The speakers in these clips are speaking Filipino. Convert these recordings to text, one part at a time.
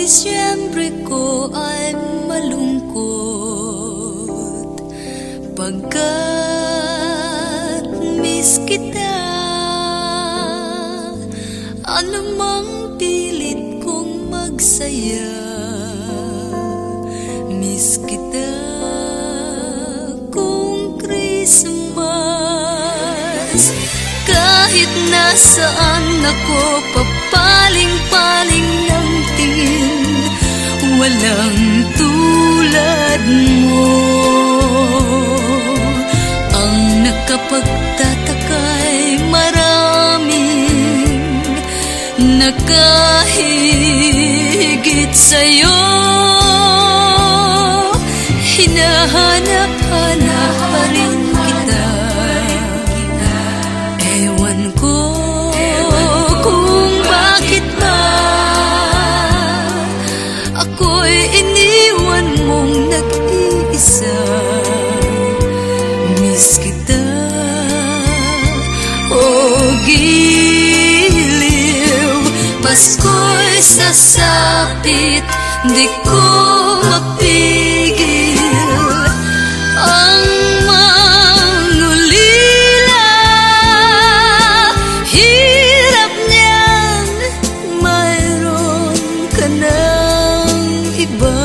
Disyembre ko ay malungkot pagkat miss kita. Anumang pilit kong magsaya, miss kita kung Christmas. Kahit nasaan ako, papaling-paling ng tingin, walang tulad mo. Ang nakapagtataka'y maraming nakahigit sa'yo. Hinahanap-hanap pa rin kita. Ewan ko kung bakit ba ako'y iniwan mong nag-iisa. Miss kita, oh giliw. Pasko'y sasapit, di ko mapigil ang mangulila. Hirap niyan, mayroon ka ng iba.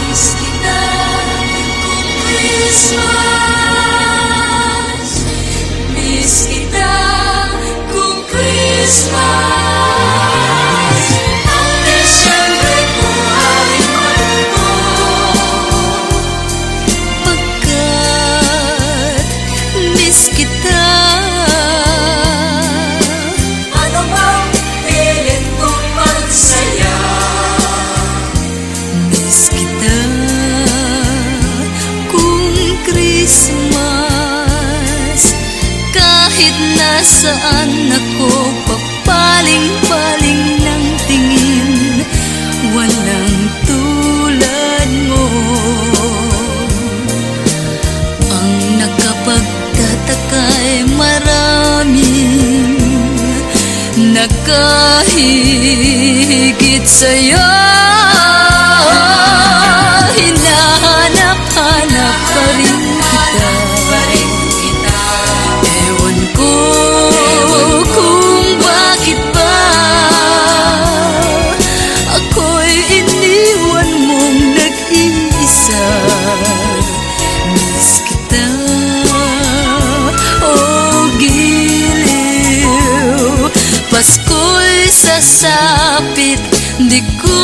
Miss kita kung Christmas. Miss kita kung Christmas. Ang Disyembre ko ay malungkot pagkat miss kita. Ano bang pilit kong magsaya, miss kita kung Christmas. Kahit nasaan ako, papaling-paling ng tingin, walang tulad mo. Ang nakapagtataka'y maraming nakahigit sa'yo. Hinahanap-hanap pa rin kita. Ewan ko kung bakit ba ako'y iniwan mong nag-iisa. Miss kita, oh giliw. Pasko'y sasapit, di ko